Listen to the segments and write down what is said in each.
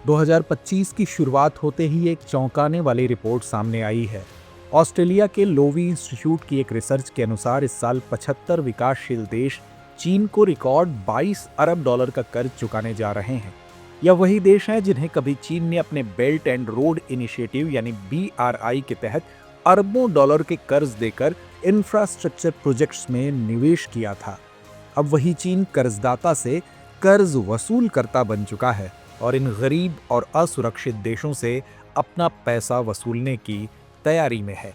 2025 की शुरुआत होते ही एक चौंकाने वाली रिपोर्ट सामने आई है। ऑस्ट्रेलिया के लोवी इंस्टीट्यूट की एक रिसर्च के अनुसार इस साल 75 विकासशील देश चीन को रिकॉर्ड 22 अरब डॉलर का कर्ज चुकाने जा रहे हैं। यह वही देश हैं जिन्हें कभी चीन ने अपने बेल्ट एंड रोड इनिशिएटिव यानी BRI के तहत अरबों डॉलर के कर्ज देकर इंफ्रास्ट्रक्चर प्रोजेक्ट्स में निवेश किया था। अब वही चीन कर्जदाता से कर्ज वसूल करता बन चुका है और इन गरीब और असुरक्षित देशों से अपना पैसा वसूलने की तैयारी में है।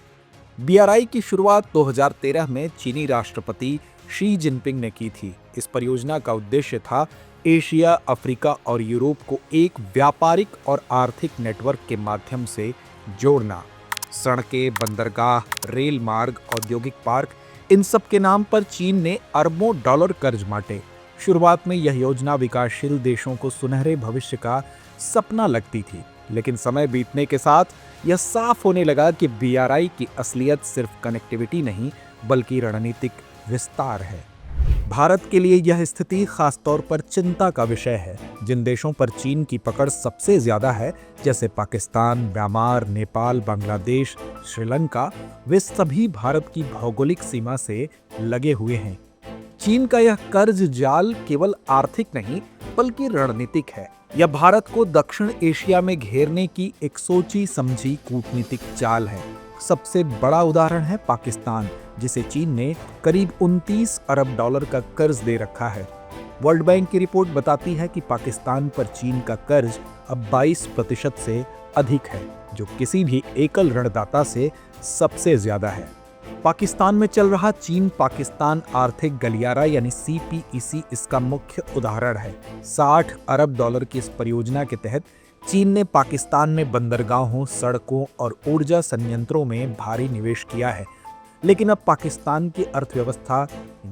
BRI की शुरुआत 2013 में चीनी राष्ट्रपति शी जिनपिंग ने की थी। इस परियोजना का उद्देश्य था एशिया, अफ्रीका और यूरोप को एक व्यापारिक और आर्थिक नेटवर्क के माध्यम से जोड़ना। सड़कें, बंदरगाह, रेल मार्ग, औद्योगिक पार्क, इन सब के नाम पर चीन ने अरबों डॉलर कर्ज बांटे। शुरुआत में यह योजना विकासशील देशों को सुनहरे भविष्य का सपना लगती थी, लेकिन समय बीतने के साथ यह साफ होने लगा कि BRI की असलियत सिर्फ कनेक्टिविटी नहीं बल्कि रणनीतिक विस्तार है। भारत के लिए यह स्थिति खासतौर पर चिंता का विषय है। जिन देशों पर चीन की पकड़ सबसे ज्यादा है, जैसे पाकिस्तान, म्यांमार, नेपाल, बांग्लादेश, श्रीलंका, वे सभी भारत की भौगोलिक सीमा से लगे हुए हैं। चीन का यह कर्ज जाल केवल आर्थिक नहीं बल्कि रणनीतिक है। यह भारत को दक्षिण एशिया में घेरने की एक सोची समझी कूटनीतिक चाल है। सबसे बड़ा उदाहरण है पाकिस्तान, जिसे चीन ने करीब 29 अरब डॉलर का कर्ज दे रखा है। वर्ल्ड बैंक की रिपोर्ट बताती है कि पाकिस्तान पर चीन का कर्ज अब 22% से अधिक है, जो किसी भी एकल ऋणदाता से सबसे ज्यादा है। पाकिस्तान में चल रहा चीन पाकिस्तान आर्थिक गलियारा यानी CPEC इसका मुख्य उदाहरण है। 60 अरब डॉलर की इस परियोजना के तहत चीन ने पाकिस्तान में बंदरगाहों, सड़कों और ऊर्जा संयंत्रों में भारी निवेश किया है। लेकिन अब पाकिस्तान की अर्थव्यवस्था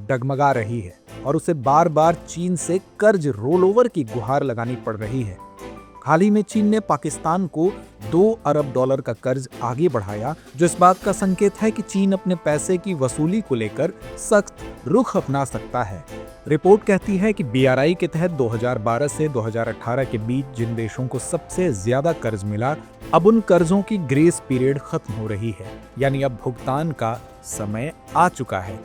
डगमगा रही है और उसे बार बार चीन से कर्ज रोलओवर की गुहार लगानी पड़ रही है। हाल ही में चीन ने पाकिस्तान को 2 अरब डॉलर का कर्ज आगे बढ़ाया, जो इस बात का संकेत है कि चीन अपने पैसे की वसूली को लेकर सख्त रुख अपना सकता है। रिपोर्ट कहती है कि BRI के तहत 2012 से 2018 के बीच जिन देशों को सबसे ज्यादा कर्ज मिला, अब उन कर्जों की ग्रेस पीरियड खत्म हो रही है, यानी अब भुगतान का समय आ चुका है।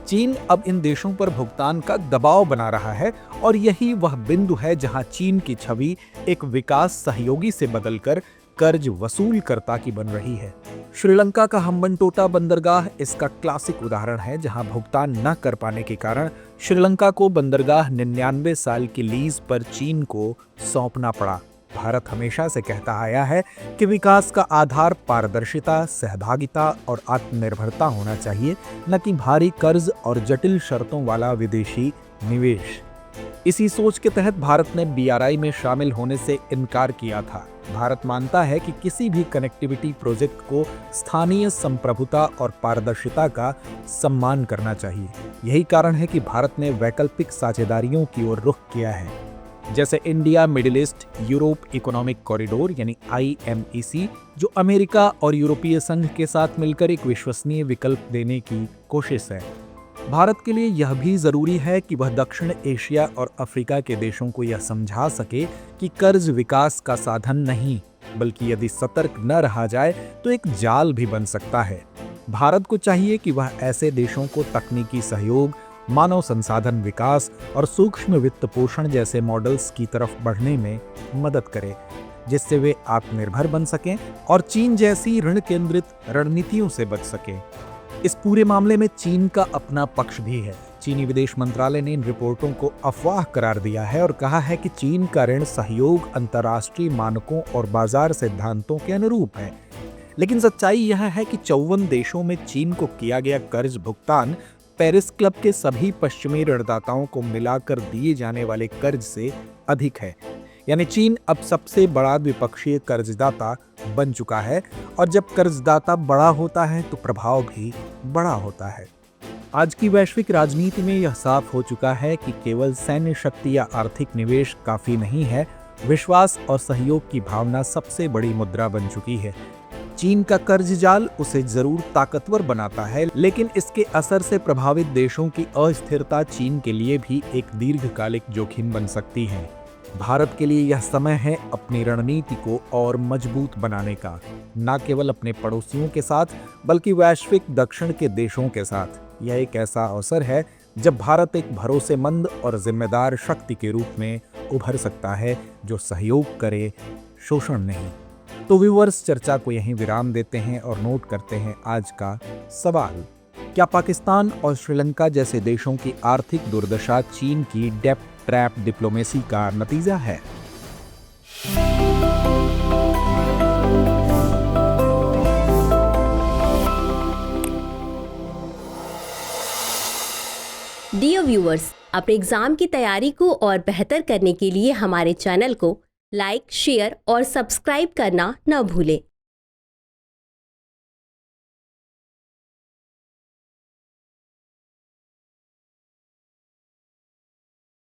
चीन अब इन देशों पर भुगतान का दबाव बना रहा है और यही वह बिंदु है जहां चीन की छवि एक विकास सहयोगी से बदलकर कर्ज वसूलकर्ता की बन रही है। श्रीलंका का हम्बनटोटा बंदरगाह इसका क्लासिक उदाहरण है, जहां भुगतान न कर पाने के कारण श्रीलंका को बंदरगाह 99 साल की लीज पर चीन को सौंपना पड़ा। भारत हमेशा से कहता आया है कि विकास का आधार पारदर्शिता, सहभागिता और आत्मनिर्भरता होना चाहिए, न कि भारी कर्ज और जटिल शर्तों वाला विदेशी निवेश। इसी सोच के तहत भारत ने BRI में शामिल होने से इनकार किया था। भारत मानता है कि किसी भी कनेक्टिविटी प्रोजेक्ट को स्थानीय संप्रभुता और पारदर्शिता का सम्मान करना चाहिए। यही कारण है कि भारत ने वैकल्पिक साझेदारियों की ओर रुख किया है, जैसे India middle east Europe economic corridor यानी IMEC, जो अमेरिका और यूरोपीय संघ के साथ मिलकर एक विश्वसनीय विकल्प देने की कोशिश है। भारत के लिए यह भी जरूरी है कि वह दक्षिण एशिया और अफ्रीका के देशों को यह समझा सके कि कर्ज विकास का साधन नहीं, बल्कि यदि सतर्क न रहा जाए तो एक जाल भी बन सकता है। भारत को चाहिए कि वह ऐसे देशों को तकनीकी सहयोग, मानव संसाधन विकास और सूक्ष्म वित्त पोषण जैसे मॉडल्स की तरफ बढ़ने में मदद करे, जिससे वे आत्मनिर्भर बन सकें और चीन जैसी ऋण केंद्रित रणनीतियों से बच सकें। इस पूरे मामले में चीन का अपना पक्ष भी है। चीनी विदेश मंत्रालय ने इन रिपोर्टों को अफवाह करार दिया है और कहा है कि चीन का ऋण सहयोग अंतर्राष्ट्रीय मानकों और बाजार सिद्धांतों के अनुरूप है। लेकिन सच्चाई यह है कि 54 देशों में चीन को किया गया कर्ज भुगतान पेरिस क्लब के सभी पश्चिमी ऋणदाताओं को मिलाकर दिए जाने वाले कर्ज से अधिक है। यानी चीन अब सबसे बड़ा द्विपक्षीय कर्जदाता बन चुका है, और जब कर्जदाता बड़ा होता है तो प्रभाव भी बड़ा होता है। आज की वैश्विक राजनीति में यह साफ हो चुका है कि केवल सैन्य शक्ति या आर्थिक निवेश काफी नहीं है। विश्वास और सहयोग की भावना सबसे बड़ी मुद्रा बन चुकी है। चीन का कर्ज जाल उसे जरूर ताकतवर बनाता है, लेकिन इसके असर से प्रभावित देशों की अस्थिरता चीन के लिए भी एक दीर्घकालिक जोखिम बन सकती है। भारत के लिए यह समय है अपनी रणनीति को और मजबूत बनाने का, न केवल अपने पड़ोसियों के साथ बल्कि वैश्विक दक्षिण के देशों के साथ। यह एक ऐसा अवसर है जब भारत एक भरोसेमंद और जिम्मेदार शक्ति के रूप में उभर सकता है, जो सहयोग करे, शोषण नहीं। तो व्यूअर्स, चर्चा को यहीं विराम देते हैं और नोट करते हैं आज का सवाल। क्या पाकिस्तान और श्रीलंका जैसे देशों की आर्थिक दुर्दशा चीन की डेट ट्रैप डिप्लोमेसी का नतीजा है? डियर व्यूअर्स, अपने एग्जाम की तैयारी को और बेहतर करने के लिए हमारे चैनल को लाइक, शेयर और सब्सक्राइब करना न भूलें।